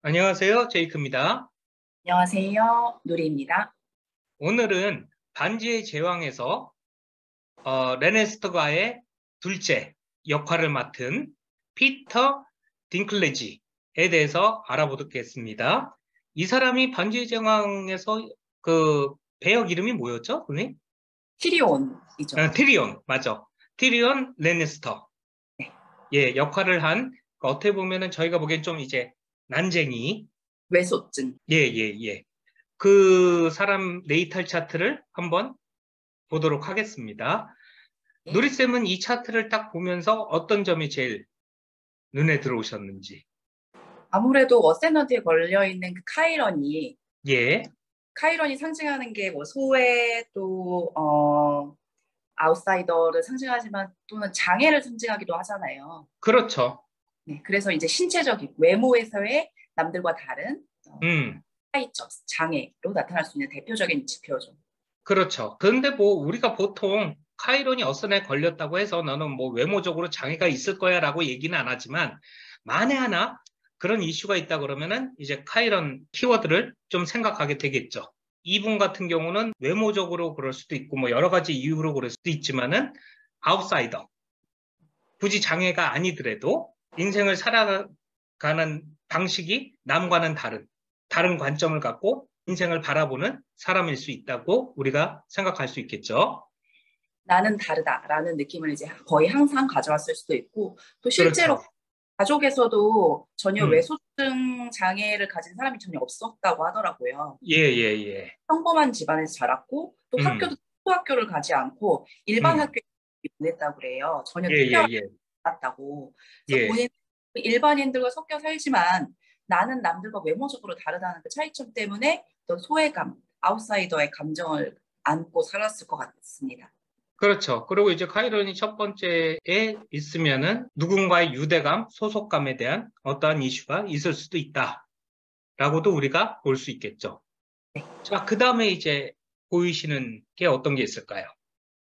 안녕하세요. 제이크입니다. 안녕하세요. 누리입니다. 오늘은 반지의 제왕에서 레네스터가의 둘째 역할을 맡은 피터 딩클레지에 대해서 알아보겠습니다. 이 사람이 반지의 제왕에서 그 배역 이름이 뭐였죠, 선생님? 티리온이죠. 티리온, 맞아. 티리온 레네스터. 네. 예, 역할을 한, 어떻게 보면은 저희가 보기엔 좀 이제 난쟁이. 외소증. 예, 예, 예. 그 사람 네이탈 차트를 한번 보도록 하겠습니다. 네. 누리쌤은 이 차트를 딱 보면서 어떤 점이 제일 눈에 들어오셨는지. 아무래도 어세너드에 걸려 있는 그 예, 카이런이 상징하는 게 뭐 소외 또 아웃사이더를 상징하지만 또는 장애를 상징하기도 하잖아요. 그렇죠. 네, 그래서 이제 신체적인 외모에서의 남들과 다른 음, 차이점, 장애로 나타날 수 있는 대표적인 지표죠. 그렇죠. 그런데 뭐 우리가 보통 카이론이 어선에 걸렸다고 해서 너는 뭐 외모적으로 장애가 있을 거야라고 얘기는 안 하지만 만에 하나 그런 이슈가 있다 그러면은 이제 카이론 키워드를 좀 생각하게 되겠죠. 이분 같은 경우는 외모적으로 그럴 수도 있고 뭐 여러 가지 이유로 그럴 수도 있지만은 아웃사이더. 굳이 장애가 아니더라도 인생을 살아가는 방식이 남과는 다른 관점을 갖고 인생을 바라보는 사람일 수 있다고 우리가 생각할 수 있겠죠. 나는 다르다라는 느낌을 이제 거의 항상 가져왔을 수도 있고 또 실제로 그렇죠. 가족에서도 전혀 음, 외소증 장애를 가진 사람이 전혀 없었다고 하더라고요. 예, 예, 예. 평범한 집안에서 자랐고 또 학교도 음, 초등학교를 가지 않고 일반 음, 학교에 보냈다고 그래요. 전혀 예, 예, 특별하지 예, 않았다고. 그래서 예. 본인 일반인들과 섞여 살지만 나는 남들과 외모적으로 다르다는 그 차이점 때문에 또 소외감, 아웃사이더의 감정을 안고 살았을 것 같습니다. 그렇죠. 그리고 이제 카이론이 첫 번째에 있으면은 누군가의 유대감, 소속감에 대한 어떠한 이슈가 있을 수도 있다라고도 우리가 볼 수 있겠죠. 자, 그 다음에 이제 보이시는 게 어떤 게 있을까요?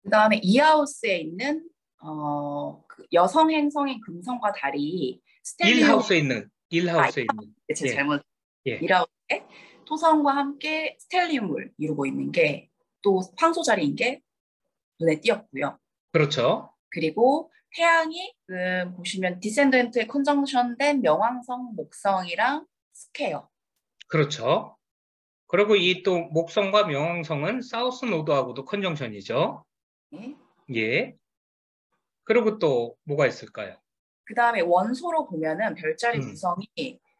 그다음에 이하우스에 있는 그 여성 행성인 금성과 달이 스텔리움 일하우스에 있는, 제 예, 잘못 예, 이하우스에 토성과 함께 스텔리움을 이루고 있는 게 또 황소 자리인 게 눈에 띄었고요. 그렇죠. 그리고 태양이 보시면 디센던트에 컨정션된 명왕성, 목성이랑 스퀘어. 그렇죠. 그리고 이 또 목성과 명왕성은 사우스 노드하고도 컨정션이죠. 네. 예. 그리고 또 뭐가 있을까요? 그다음에 원소로 보면은 별자리 음, 구성이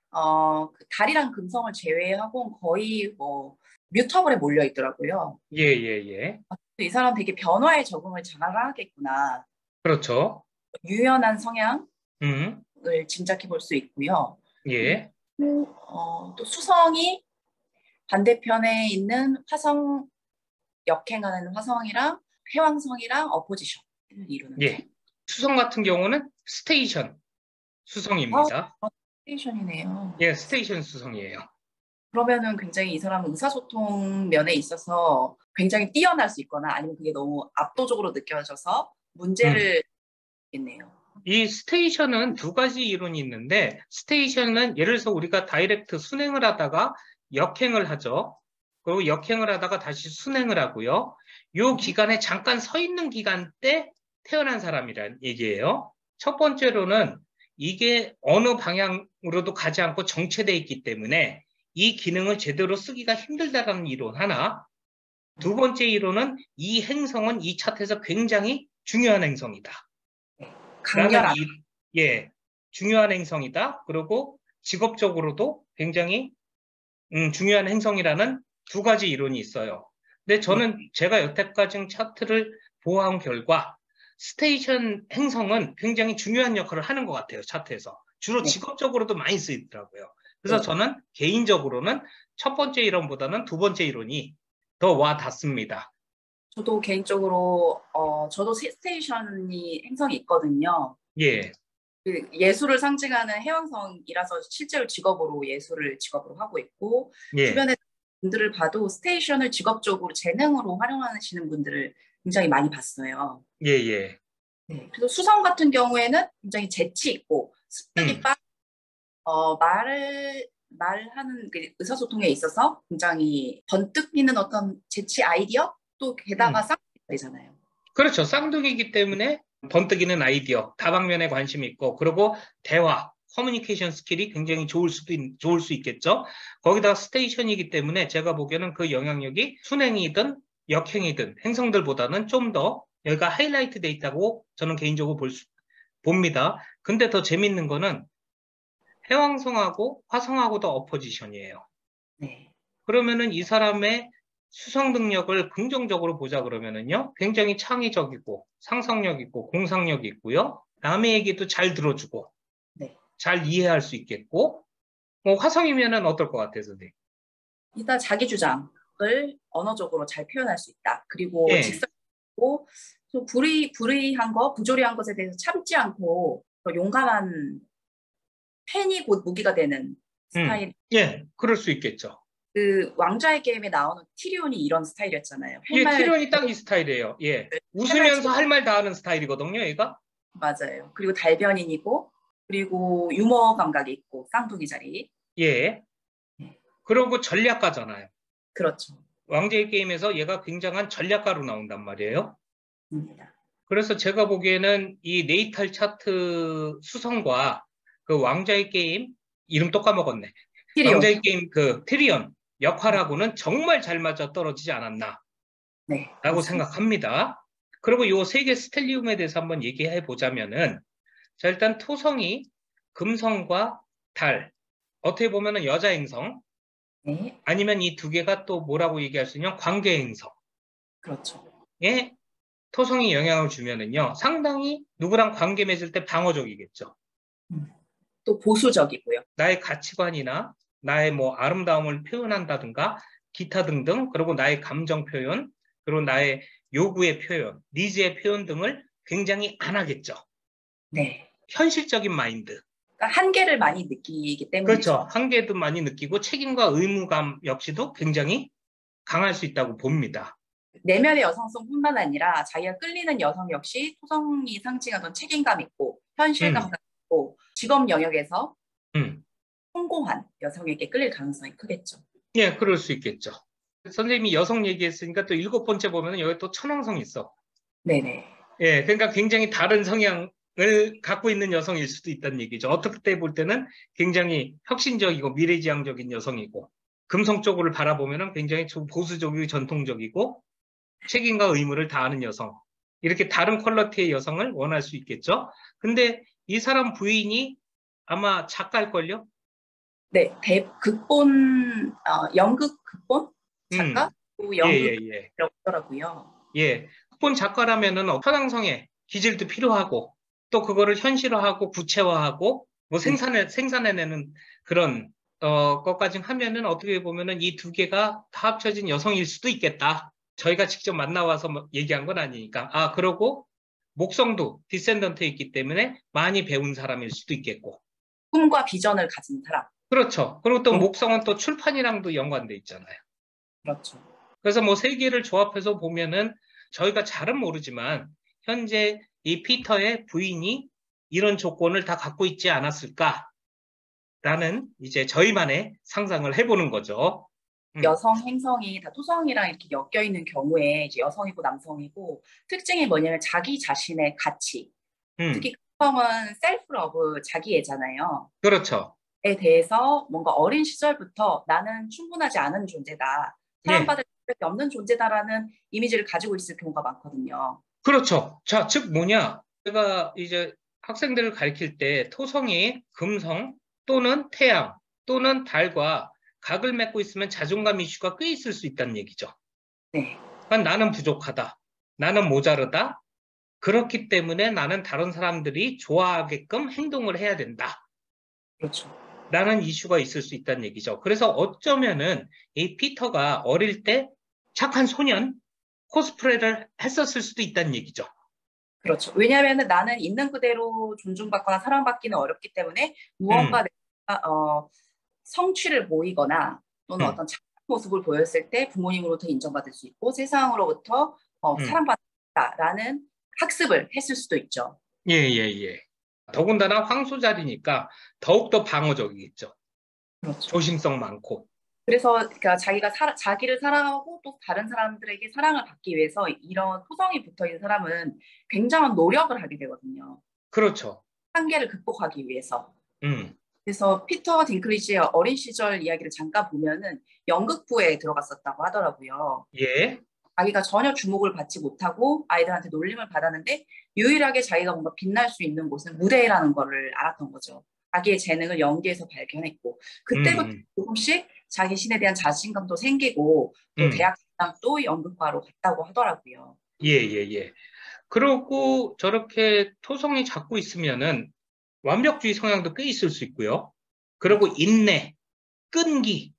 그 달이랑 금성을 제외하고는 거의 뭐 뮤터블에 몰려 있더라고요. 예, 예, 예. 이 사람 되게 변화에 적응을 잘하겠구나. 그렇죠. 유연한 성향을 음, 짐작해 볼 수 있고요. 그리고 예, 또 수성이 반대편에 있는 화성 역행하는 화성이랑 해왕성이랑 어포지션을 이루는데 예. 수성 같은 경우는 스테이션 아, 수성입니다. 스테이션이네요. 예, 스테이션 수성이에요. 그러면은 굉장히 이 사람은 의사소통 면에 있어서 굉장히 뛰어날 수 있거나 아니면 그게 너무 압도적으로 느껴져서 음. 문제를 있겠네요. 이 스테이션은 두 가지 이론이 있는데, 스테이션은 예를 들어서 우리가 다이렉트 순행을 하다가 역행을 하죠. 그리고 역행을 하다가 다시 순행을 하고요. 요 네. 기간에 잠깐 서 있는 기간 때 태어난 사람이란 얘기예요. 첫 번째로는 이게 어느 방향으로도 가지 않고 정체되어 있기 때문에 이 기능을 제대로 쓰기가 힘들다라는 이론 하나. 두 번째 이론은 이 행성은 이 차트에서 굉장히 중요한 행성이다. 네. 라는 강렬한. 예, 중요한 행성이다. 그리고 직업적으로도 굉장히 중요한 행성이라는 두 가지 이론이 있어요. 근데 네. 저는 제가 여태까지 차트를 보아한 결과 스테이션 행성은 굉장히 중요한 역할을 하는 것 같아요. 차트에서. 주로 네. 직업적으로도 많이 쓰이더라고요. 그래서 네. 저는 개인적으로는 첫 번째 이론보다는 두 번째 이론이 더 와 닿습니다. 저도 개인적으로 저도 스테이션이 행성이 있거든요. 예, 그 예술을 상징하는 해왕성이라서 실제로 직업으로 예술을 직업으로 하고 있고 예, 주변에 분들을 봐도 스테이션을 직업적으로 재능으로 활용하시는 분들을 굉장히 많이 봤어요. 예, 예. 네. 그래서 수성 같은 경우에는 굉장히 재치 있고 습득이 음, 말을 말하는 그 의사소통에 있어서 굉장히 번뜩 뛰는 어떤 재치 아이디어 또 게다가 쌍둥이잖아요. 그렇죠. 쌍둥이기 때문에 번뜩이는 아이디어, 다방면에 관심이 있고, 그리고 대화, 커뮤니케이션 스킬이 굉장히 좋을 수 있겠죠. 거기다가 스테이션이기 때문에 제가 보기에는 그 영향력이 순행이든 역행이든 행성들보다는 좀 더 여기가 하이라이트 돼 있다고 저는 개인적으로 봅니다. 근데 더 재밌는 거는 해왕성하고 화성하고도 어포지션이에요. 네. 그러면은 이 사람의 수성 능력을 긍정적으로 보자 그러면은요, 굉장히 창의적이고, 상상력 있고, 공상력 있고요, 남의 얘기도 잘 들어주고, 네. 잘 이해할 수 있겠고, 뭐 화성이면은 어떨 것 같아요, 선생님? 일단 자기 주장을 언어적으로 잘 표현할 수 있다. 그리고 예, 직설적이고 좀 불의한 거, 부조리한 것에 대해서 참지 않고 용감한 펜이 곧 무기가 되는 스타일. 예, 그럴 수 있겠죠. 그 왕좌의 게임에 나오는 티리온이 이런 스타일이었잖아요. 예, 티리온이 딱 이 스타일이에요. 예. 할말 웃으면서 할 말 다 하는 스타일이거든요, 얘가. 맞아요. 그리고 달변인이고 그리고 유머 감각이 있고 쌍둥이 자리. 예. 네. 그리고 전략가잖아요. 그렇죠. 왕제의 게임에서 얘가 굉장한 전략가로 나온단 말이에요. 입니다. 그래서 제가 보기에는 이 네이탈 차트 수성과 그 왕자의 게임, 이름 또 까먹었네. 티리온. 왕자의 게임 그 트리언 역할하고는 정말 잘 맞아 떨어지지 않았나라고 네, 그렇습니다. 생각합니다. 그리고 이 세 개 스텔리움에 대해서 한번 얘기해 보자면은, 자, 일단 토성이 금성과 달, 어떻게 보면은 여자 행성, 네, 아니면 이 두 개가 또 뭐라고 얘기할 수 있냐면 관계 행성에 그렇죠. 토성이 영향을 주면은요, 상당히 누구랑 관계 맺을 때 방어적이겠죠. 또 보수적이고요. 나의 가치관이나 나의 뭐 아름다움을 표현한다든가 기타 등등, 그리고 나의 감정 표현, 그리고 나의 요구의 표현, 니즈의 표현 등을 굉장히 안 하겠죠. 네. 현실적인 마인드. 그러니까 한계를 많이 느끼기 그렇죠. 때문이죠. 한계도 많이 느끼고 책임과 의무감 역시도 굉장히 강할 수 있다고 봅니다. 내면의 여성성뿐만 아니라 자기가 끌리는 여성 역시 토성이 상징하던 책임감 있고 현실감 음, 있고 직업 영역에서 음. 성공한 여성에게 끌릴 가능성이 크겠죠. 예, 그럴 수 있겠죠. 선생님이 여성 얘기했으니까 또 7번째 보면은 여기 또 천왕성이 있어. 네네. 예, 그러니까 굉장히 다른 성향을 갖고 있는 여성일 수도 있다는 얘기죠. 어떻게 볼 때는 굉장히 혁신적이고 미래지향적인 여성이고, 금성 쪽을 바라보면은 굉장히 좀 보수적이고 전통적이고, 책임과 의무를 다하는 여성. 이렇게 다른 퀄러티의 여성을 원할 수 있겠죠. 근데 이 사람 부인이 아마 작가일걸요? 네, 극본, 연극 극본 작가? 음, 또 예, 연극 예, 예. 더라고요. 예. 극본 작가라면은 천왕성의 기질도 필요하고, 또 그거를 현실화하고 구체화하고, 뭐 네, 생산해내는 그런, 것까지 하면은 어떻게 보면은 이 두 개가 다 합쳐진 여성일 수도 있겠다. 저희가 직접 만나와서 뭐 얘기한 건 아니니까. 아, 그러고, 목성도 디센던트에 있기 때문에 많이 배운 사람일 수도 있겠고. 꿈과 비전을 가진 사람. 그렇죠. 그리고 또 용, 목성은 또 출판이랑도 연관돼 있잖아요. 그렇죠. 그래서 뭐 세 개를 조합해서 보면은 저희가 잘은 모르지만 현재 이 피터의 부인이 이런 조건을 다 갖고 있지 않았을까라는 이제 저희만의 상상을 해보는 거죠. 여성 행성이 다 토성이랑 이렇게 엮여 있는 경우에 이제 여성이고 남성이고 특징이 뭐냐면 자기 자신의 가치. 음, 특히 토성은 셀프 러브 자기애잖아요. 그렇죠. 에 대해서 뭔가 어린 시절부터 나는 충분하지 않은 존재다. 예, 사랑받을 수밖에 없는 존재다라는 이미지를 가지고 있을 경우가 많거든요. 그렇죠. 자, 즉 뭐냐? 제가 이제 학생들을 가르칠 때 토성이 금성 또는 태양 또는 달과 각을 맺고 있으면 자존감 이슈가 꽤 있을 수 있다는 얘기죠. 네, 그러니까 나는 부족하다. 나는 모자르다. 그렇기 때문에 나는 다른 사람들이 좋아하게끔 행동을 해야 된다. 그렇죠. 라는 이슈가 있을 수 있다는 얘기죠. 그래서 어쩌면은 이 피터가 어릴 때 착한 소년 코스프레를 했었을 수도 있다는 얘기죠. 그렇죠. 왜냐하면 나는 있는 그대로 존중받거나 사랑받기는 어렵기 때문에 무언가 음, 내가 성취를 보이거나 또는 음, 어떤 착한 모습을 보였을 때 부모님으로부터 인정받을 수 있고 세상으로부터 음. 사랑받다라는 학습을 했을 수도 있죠. 예, 예, 예. 더군다나 황소자리니까 더욱더 방어적이겠죠. 그렇죠. 조심성 많고. 그래서 그러니까 자기를 사랑하고 또 다른 사람들에게 사랑을 받기 위해서 이런 토성이 붙어 있는 사람은 굉장한 노력을 하게 되거든요. 그렇죠. 한계를 극복하기 위해서. 음. 그래서 피터 딩클리지의 어린 시절 이야기를 잠깐 보면은 연극부에 들어갔었다고 하더라고요. 예. 자기가 전혀 주목을 받지 못하고 아이들한테 놀림을 받았는데 유일하게 자기가 뭔가 빛날 수 있는 곳은 무대라는 거를 알았던 거죠. 자기의 재능을 연기에서 발견했고 그때부터 음. 조금씩 자기 신에 대한 자신감도 생기고 또 음. 대학도 연극과로 갔다고 하더라고요. 예, 예, 예. 그러고 저렇게 토성이 잡고 있으면은 완벽주의 성향도 꽤 있을 수 있고요. 그리고 인내, 끈기,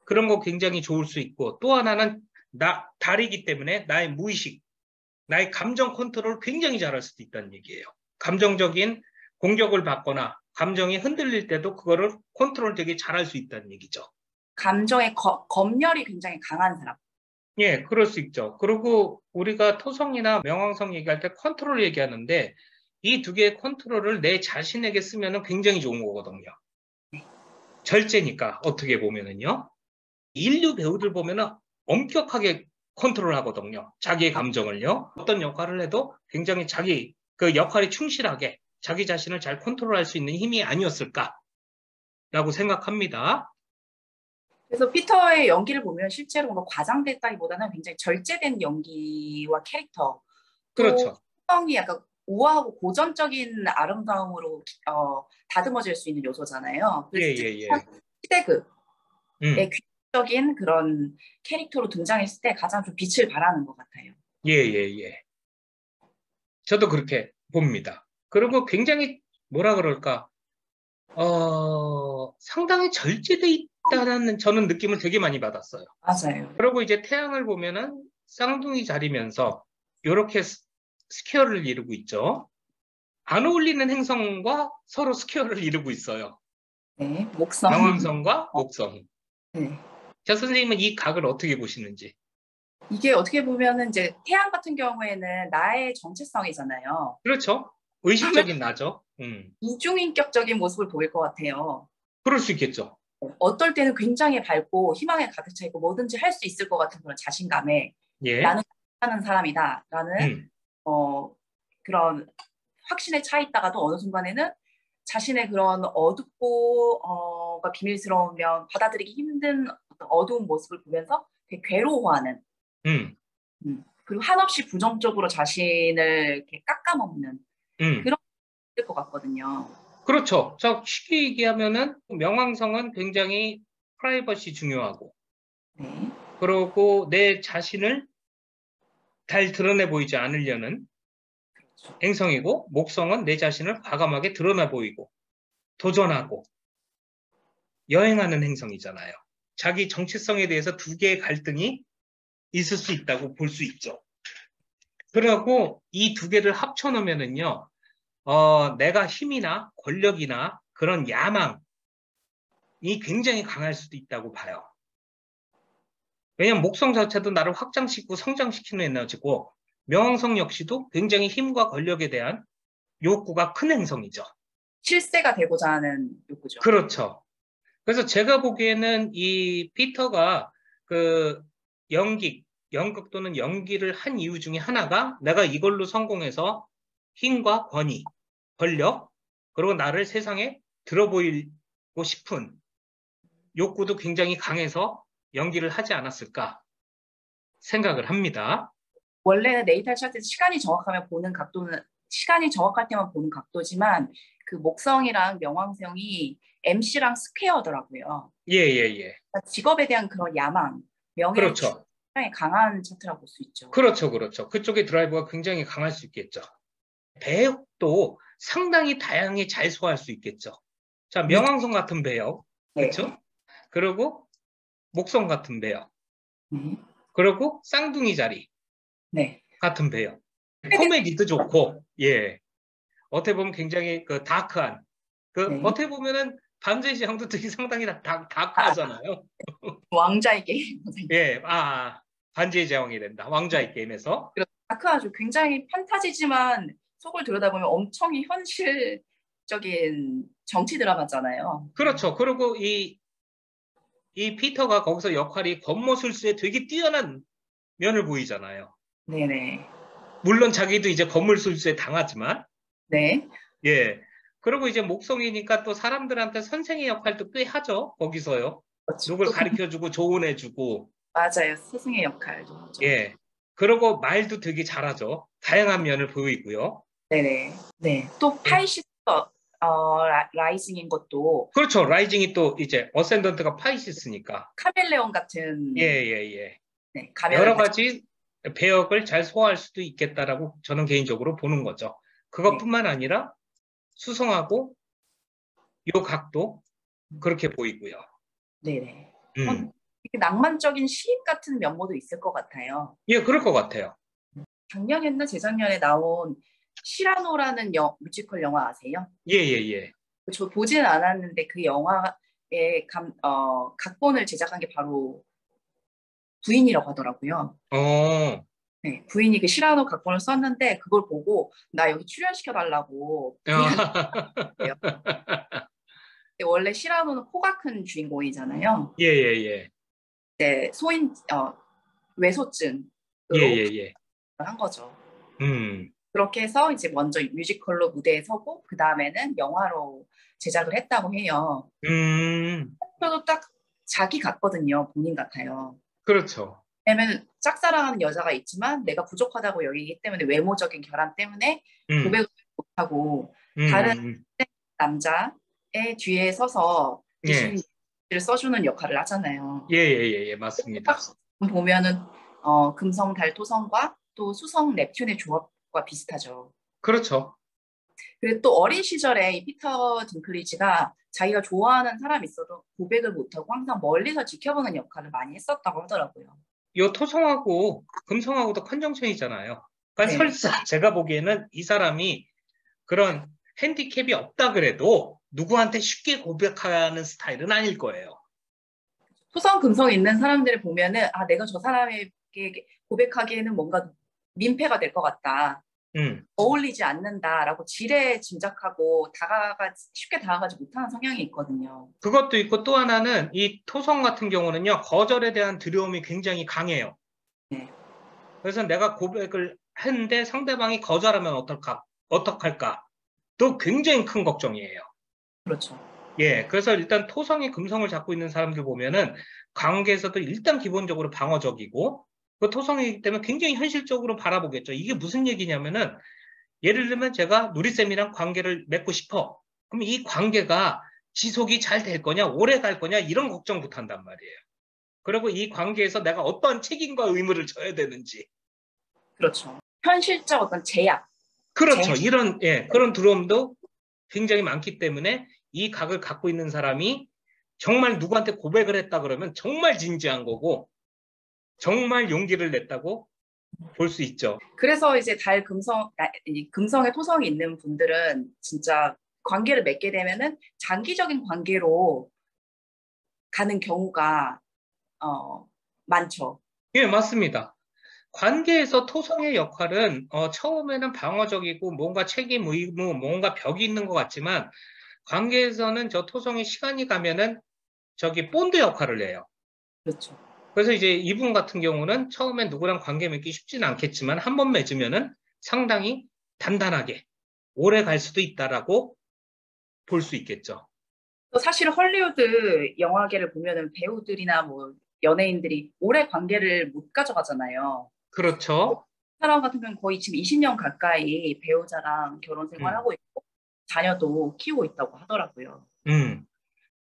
그런 거 굉장히 좋을 수 있고, 또 하나는 달이기 때문에 나의 무의식, 나의 감정 컨트롤 굉장히 잘할 수도 있다는 얘기예요. 감정적인 공격을 받거나 감정이 흔들릴 때도 그거를 컨트롤 되게 잘할 수 있다는 얘기죠. 감정의 검열이 굉장히 강한 사람. 예, 그럴 수 있죠. 그리고 우리가 토성이나 명왕성 얘기할 때 컨트롤 얘기하는데 이 두 개의 컨트롤을 내 자신에게 쓰면은 굉장히 좋은 거거든요. 절제니까 어떻게 보면은요. 인류 배우들 보면은 엄격하게 컨트롤 하거든요. 자기의 감정을요. 어떤 역할을 해도 굉장히 자기 그 역할에 충실하게 자기 자신을 잘 컨트롤할 수 있는 힘이 아니었을까라고 생각합니다. 그래서 피터의 연기를 보면 실제로 뭔가 과장됐다기보다는 굉장히 절제된 연기와 캐릭터, 또 그렇죠. 성이 약간 우아하고 고전적인 아름다움으로 다듬어질 수 있는 요소잖아요. 예, 그래서 예, 특히나 예. 시대극의 음. 귀적인 그런 캐릭터로 등장했을 때 가장 좀 빛을 발하는 것 같아요. 예, 예, 예. 저도 그렇게 봅니다. 그리고 굉장히 뭐라 그럴까, 상당히 절제돼 있다는 저는 느낌을 되게 많이 받았어요. 맞아요. 그리고 이제 태양을 보면은 쌍둥이 자리면서 이렇게 스퀘어를 이루고 있죠. 안 어울리는 행성과 서로 스퀘어를 이루고 있어요. 네, 목성. 명왕성과 목성. 네. 자, 선생님은 이 각을 어떻게 보시는지. 이게 어떻게 보면은 이제 태양 같은 경우에는 나의 정체성이잖아요. 그렇죠? 그러면 의식적인 나죠. 이중인격적인 모습을 보일 것 같아요. 그럴 수 있겠죠. 어떨 때는 굉장히 밝고 희망에 가득 차 있고 뭐든지 할 수 있을 것 같은 그런 자신감에 예. 나는 하는 사람이다라는 음. 그런 확신에 차 있다가도 어느 순간에는 자신의 그런 어둡고 비밀스러우면 받아들이기 힘든 어떤 어두운 모습을 보면서 되게 괴로워하는 음. 그리고 한없이 부정적으로 자신을 이렇게 깎아먹는 음. 그런 것 같거든요. 그렇죠. 저 쉽게 얘기하면은 명왕성은 굉장히 프라이버시 중요하고 네. 그러고 내 자신을 잘 드러내 보이지 않으려는 그렇죠. 행성이고 목성은 내 자신을 과감하게 드러내 보이고 도전하고 여행하는 행성이잖아요. 자기 정체성에 대해서 두 개의 갈등이 있을 수 있다고 볼 수 있죠. 그리고 이 두 개를 합쳐놓으면은요, 내가 힘이나 권력이나 그런 야망이 굉장히 강할 수도 있다고 봐요. 왜냐면 목성 자체도 나를 확장시키고 성장시키는 에너지고 명왕성 역시도 굉장히 힘과 권력에 대한 욕구가 큰 행성이죠. 실세가 되고자 하는 욕구죠. 그렇죠. 그래서 제가 보기에는 이 피터가 그 연극 또는 연기를 한 이유 중에 하나가 내가 이걸로 성공해서 힘과 권위, 권력, 그리고 나를 세상에 들어보이고 싶은 욕구도 굉장히 강해서 연기를 하지 않았을까 생각을 합니다. 원래는 네이탈 차트에서 시간이 정확할 때만 보는 각도지만 그 목성이랑 명왕성이 MC랑 스퀘어더라고요. 예, 예, 예. 그러니까 직업에 대한 그런 야망, 명예에 그렇죠. 굉장히 강한 차트라고 볼 수 있죠. 그렇죠, 그렇죠. 그쪽의 드라이브가 굉장히 강할 수 있겠죠. 배역도 상당히 다양히 잘 소화할 수 있겠죠. 자, 위, 명왕성 같은 배역, 네. 그렇죠? 그리고 목성 같은 배역, 네. 그리고 쌍둥이 자리 네. 같은 배역. 코미디도 좋고, 예. 어떻게 보면 굉장히 그 다크한, 그 네. 어떻게 보면은 반지의 제왕도 되게 상당히 아, 다크하잖아요. 왕자의 게임. 예, 반지의 제왕이 된다. 왕자의 게임에서. 다크하죠. 굉장히 판타지지만 속을 들여다보면 엄청 현실 낭만적인 정치 드라마잖아요. 그렇죠. 그리고 이 피터가 거기서 역할이 권모술수에 되게 뛰어난 면을 보이잖아요. 네네. 물론 자기도 이제 건물술수에 당하지만, 네. 예. 그리고 이제 목성이니까 또 사람들한테 선생의 역할도 꽤 하죠. 거기서요. 그렇죠. 누굴 또 가르쳐주고 조언해주고, 맞아요. 스승의 역할도 하죠. 예. 그리고 말도 되게 잘하죠. 다양한 면을 보이고요. 네네. 네. 또 예. 파이시스터 라이징인 것도 그렇죠. 라이징이 또 이제 어센던트가 파이시스니까. 카멜레온 예, 같은 예, 예. 네, 가면을 여러 가지고 가지 배역을 잘 소화할 수도 있겠다라고 저는 개인적으로 보는 거죠. 네. 그것뿐만 아니라 수성하고 요 각도 그렇게 보이고요. 네네. 음. 되게 낭만적인 시인 같은 면모도 있을 것 같아요. 예, 그럴 것 같아요. 작년이었나 재작년에 나온 시라노라는 뮤지컬 영화 아세요? 예, 예, 예. 저 보지는 않았는데 그 영화의 각본을 제작한 게 바로 부인이라고 하더라고요. 어, 네, 부인이 그 시라노 각본을 썼는데 그걸 보고 나 여기 출연시켜 달라고 부인한테 했대요. 원래 시라노는 코가 큰 주인공이잖아요. 예, 예, 예. 네, 예, 외소증으로 예, 예. 한 거죠. 음, 그렇게 해서 이제 먼저 뮤지컬로 무대에 서고 그 다음에는 영화로 제작을 했다고 해요. 저도 딱 자기 같거든요. 본인 같아요. 그렇죠. 왜냐면 짝사랑하는 여자가 있지만 내가 부족하다고 여기기 때문에 외모적인 결함 때문에 음, 고백을 못하고 음, 다른 음. 남자의 뒤에 서서 예, 대신 를 써주는 역할을 하잖아요. 예, 예, 예, 예, 딱 맞습니다. 보면은 금성 달 토성과 또 수성 nep튠의 조합과 비슷하죠. 그렇죠. 그리고 또 어린 시절에 이 피터 딩클리지가 자기가 좋아하는 사람이 있어도 고백을 못하고 항상 멀리서 지켜보는 역할을 많이 했었다고 하더라고요. 요 토성하고 금성하고도 컨정션이잖아요. 그러니까 네. 설사 제가 보기에는 이 사람이 그런 핸디캡이 없다 그래도 누구한테 쉽게 고백하는 스타일은 아닐 거예요. 토성 금성 있는 사람들을 보면은 아 내가 저 사람에게 고백하기에는 뭔가 민폐가 될 것 같다. 음. 어울리지 않는다라고 지레 짐작하고 쉽게 다가가지 못하는 성향이 있거든요. 그것도 있고 또 하나는 이 토성 같은 경우는요, 거절에 대한 두려움이 굉장히 강해요. 네. 그래서 내가 고백을 했는데 상대방이 거절하면 어떡할까? 또 굉장히 큰 걱정이에요. 그렇죠. 예, 그래서 일단 토성이 금성을 잡고 있는 사람들 보면은 관계에서도 일단 기본적으로 방어적이고 그 토성이기 때문에 굉장히 현실적으로 바라보겠죠. 이게 무슨 얘기냐면은 예를 들면 제가 누리쌤이랑 관계를 맺고 싶어. 그럼 이 관계가 지속이 잘 될 거냐, 오래 갈 거냐, 이런 걱정부터 한단 말이에요. 그리고 이 관계에서 내가 어떠한 책임과 의무를 져야 되는지. 그렇죠. 현실적 어떤 그렇죠. 제약. 이런, 예, 그런 두려움도 굉장히 많기 때문에 이 각을 갖고 있는 사람이 정말 누구한테 고백을 했다 그러면 정말 진지한 거고, 정말 용기를 냈다고 볼 수 있죠. 그래서 이제 이 금성에 토성이 있는 분들은 진짜 관계를 맺게 되면은 장기적인 관계로 가는 경우가 많죠. 예, 맞습니다. 관계에서 토성의 역할은 처음에는 방어적이고 뭔가 책임, 의무, 뭔가 벽이 있는 것 같지만 관계에서는 저 토성이 시간이 가면은 저기 본드 역할을 해요. 그렇죠. 그래서 이제 이분 같은 경우는 처음엔 누구랑 관계 맺기 쉽지는 않겠지만 한 번 맺으면은 상당히 단단하게 오래 갈 수도 있다라고 볼 수 있겠죠. 또 사실 헐리우드 영화계를 보면은 배우들이나 뭐 연예인들이 오래 관계를 못 가져가잖아요. 그렇죠. 사람 같은 경우는 거의 지금 20년 가까이 배우자랑 결혼 음, 생활하고 있고 자녀도 키우고 있다고 하더라고요. 음.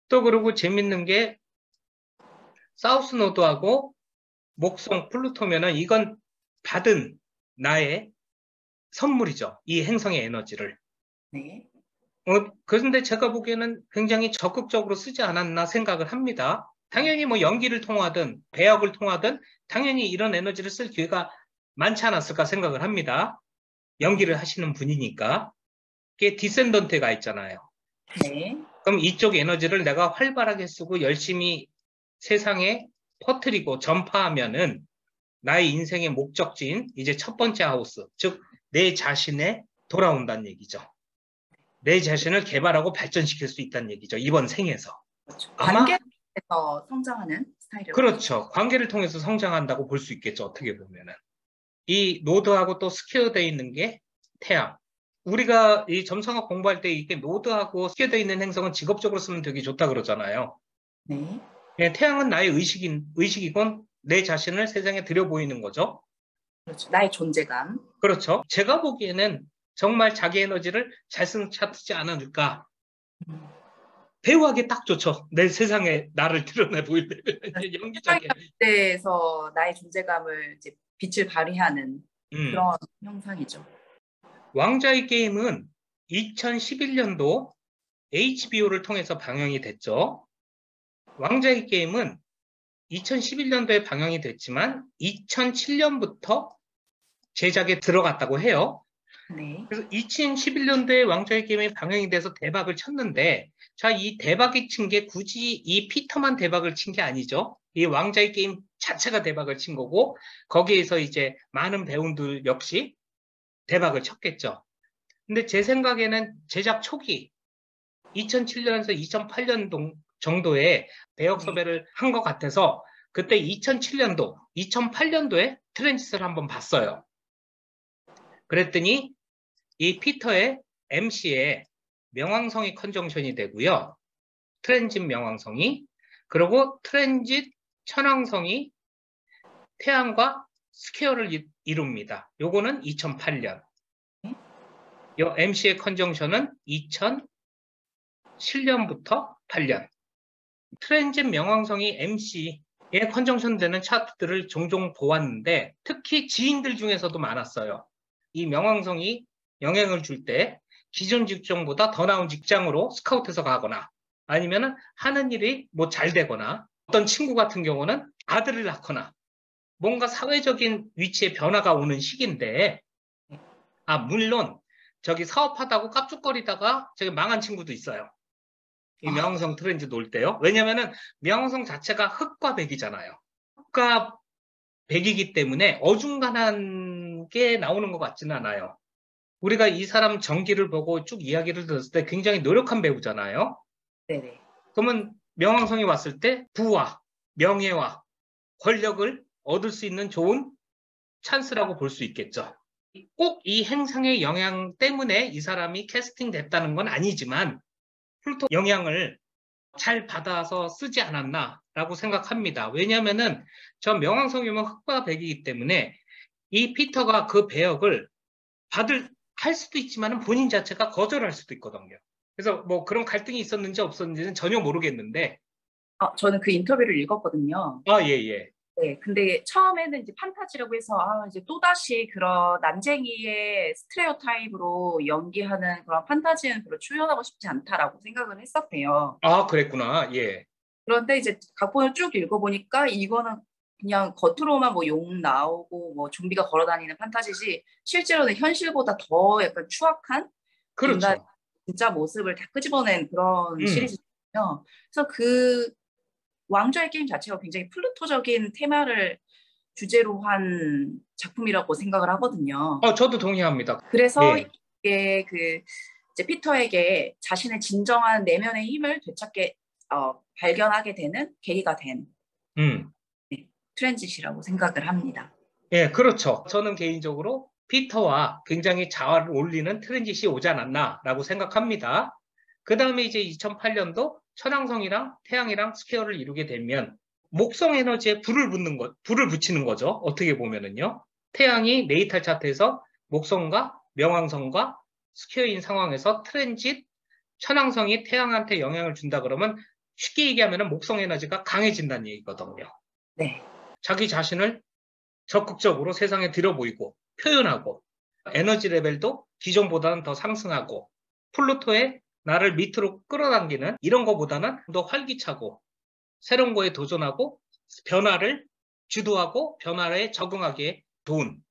또 그리고 재밌는 게 사우스노드하고 목성 플루토면은 이건 받은 나의 선물이죠. 이 행성의 에너지를. 네. 그런데 제가 보기에는 굉장히 적극적으로 쓰지 않았나 생각을 합니다. 당연히 뭐 연기를 통하든 배역을 통하든 당연히 이런 에너지를 쓸 기회가 많지 않았을까 생각을 합니다. 연기를 하시는 분이니까. 그게 디센던트가 있잖아요. 네. 그럼 이쪽 에너지를 내가 활발하게 쓰고 열심히 세상에 퍼뜨리고 전파하면은 나의 인생의 목적지인 이제 첫 번째 하우스, 즉 내 자신에 돌아온다는 얘기죠. 내 자신을 개발하고 발전시킬 수 있다는 얘기죠. 이번 생에서. 그렇죠. 아마 관계에서 성장하는 스타일이라고 볼 수 있죠. 그렇죠. 관계를 통해서 성장한다고 볼 수 있겠죠. 어떻게 보면은. 이 노드하고 또 스퀘어되어 있는 게 태양. 우리가 이 점성학 공부할 때 이게 노드하고 스퀘어되어 있는 행성은 직업적으로 쓰면 되게 좋다 그러잖아요. 네. 예, 태양은 나의 의식이건 내 자신을 세상에 들여 보이는 거죠. 그렇죠. 나의 존재감. 그렇죠. 제가 보기에는 정말 자기 에너지를 잘 쓰는 차트지 않을까. 음. 배우하기 딱 좋죠. 내 세상에 나를 드러내 보이려면 연기자기. 세상에서 나의 존재감을 이제 빛을 발휘하는 그런 형상이죠. 왕좌의 게임은 2011년도 HBO를 통해서 방영이 됐죠. 왕좌의 게임은 2011년도에 방영이 됐지만 2007년부터 제작에 들어갔다고 해요. 네. 그래서 2011년도에 왕좌의 게임이 방영이 돼서 대박을 쳤는데, 자, 이 대박이 친 게 굳이 이 피터만 대박을 친 게 아니죠. 이 왕좌의 게임 자체가 대박을 친 거고, 거기에서 이제 많은 배우들 역시 대박을 쳤겠죠. 근데 제 생각에는 제작 초기, 2007년에서 2008년 정도에 배역 섭외를 한 것 같아서, 그때 2007년도, 2008년도에 트랜짓을 한번 봤어요. 그랬더니 이 피터의 MC의 명왕성이 컨정션이 되고요. 트랜짓 명왕성이. 그리고 트랜짓 천왕성이 태양과 스퀘어를 이룹니다. 요거는 2008년. 요 MC의 컨정션은 2007년부터 8년. 트랜짓 명왕성이 MC의 컨정션 되는 차트들을 종종 보았는데, 특히 지인들 중에서도 많았어요. 이 명왕성이 영향을 줄 때 기존 직종보다 더 나은 직장으로 스카우트해서 가거나, 아니면 하는 일이 뭐 잘 되거나, 어떤 친구 같은 경우는 아들을 낳거나, 뭔가 사회적인 위치에 변화가 오는 시기인데, 물론 저기 사업하다고 깝죽거리다가 저기 망한 친구도 있어요. 이 명왕성 트렌즈 놀 때요. 왜냐면은 명왕성 자체가 흑과 백이잖아요. 흑과 백이기 때문에 어중간한 게 나오는 것 같지는 않아요. 우리가 이 사람 전기를 보고 쭉 이야기를 들었을 때 굉장히 노력한 배우잖아요. 네네. 그러면 명왕성이 왔을 때 부와 명예와 권력을 얻을 수 있는 좋은 찬스라고 볼 수 있겠죠. 꼭 이 행상의 영향 때문에 이 사람이 캐스팅됐다는 건 아니지만 플루토 영향을 잘 받아서 쓰지 않았나라고 생각합니다. 왜냐하면은 저 명왕성이면 흑과 백이기 때문에 이 피터가 그 배역을 할 수도 있지만 본인 자체가 거절할 수도 있거든요. 그래서 뭐 그런 갈등이 있었는지 없었는지는 전혀 모르겠는데. 저는 그 인터뷰를 읽었거든요. 예. 네, 근데 처음에는 이제 판타지라고 해서 이제 또다시 그런 난쟁이의 스테레오타입으로 연기하는 그런 판타지는 별로 출연하고 싶지 않다라고 생각을 했었대요. 그랬구나. 예. 그런데 이제 각본을 쭉 읽어보니까 이거는 그냥 겉으로만 뭐 용 나오고 뭐 좀비가 걸어다니는 판타지지 실제로는 현실보다 더 약간 추악한 인간 그렇죠. 진짜 모습을 다 끄집어낸 그런 시리즈거든요. 그래서 그 왕좌의 게임 자체가 굉장히 플루토적인 테마를 주제로 한 작품이라고 생각을 하거든요. 저도 동의합니다. 그래서 예. 이게 이제 피터에게 자신의 진정한 내면의 힘을 되찾게 발견하게 되는 계기가 된 트랜짓이라고 생각을 합니다. 예, 그렇죠. 저는 개인적으로 피터와 굉장히 잘 어울리는 트랜짓이 오지 않았나라고 생각합니다. 그 다음에 이제 2008년도 천왕성이랑 태양이랑 스퀘어를 이루게 되면 목성 에너지에 불을 붙이는 거죠. 어떻게 보면은요. 태양이 네이탈 차트에서 목성과 명왕성과 스퀘어인 상황에서 트랜짓 천왕성이 태양한테 영향을 준다 그러면 쉽게 얘기하면 목성 에너지가 강해진다는 얘기거든요. 네. 자기 자신을 적극적으로 세상에 들여보이고 표현하고 에너지 레벨도 기존보다는 더 상승하고 플루토의 나를 밑으로 끌어당기는 이런 거보다는 더 활기차고 새로운 거에 도전하고 변화를 주도하고 변화에 적응하기에 좋은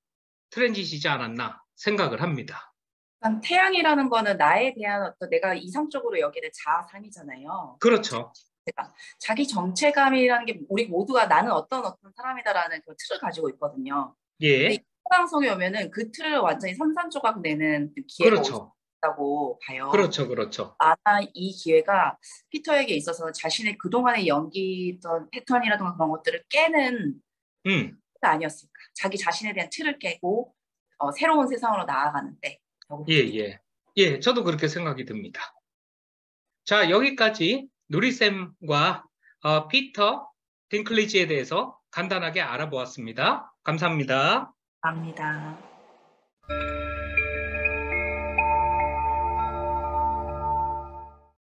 트랜짓이지 않았나 생각을 합니다. 일단 태양이라는 거는 나에 대한 어떤 내가 이상적으로 여기는 자아 삶이잖아요. 그렇죠. 자기 정체감이라는 게 우리 모두가 나는 어떤 사람이다라는 그 틀을 가지고 있거든요. 근데 예. 이 호랑성에 오면은 그 틀을 완전히 산산조각 내는 기회가 올 수 그렇죠. 있다고 봐요. 그렇죠, 그렇죠. 아마 이 기회가 피터에게 있어서는 자신의 그동안에 연기했던 패턴이라든가 그런 것들을 깨는 때가 아니었을까. 자기 자신에 대한 틀을 깨고 새로운 세상으로 나아가는데. 예, 예. 예, 저도 그렇게 생각이 듭니다. 자, 여기까지 누리쌤과 피터 딩클리지에 대해서 간단하게 알아보았습니다. 감사합니다. 감사합니다.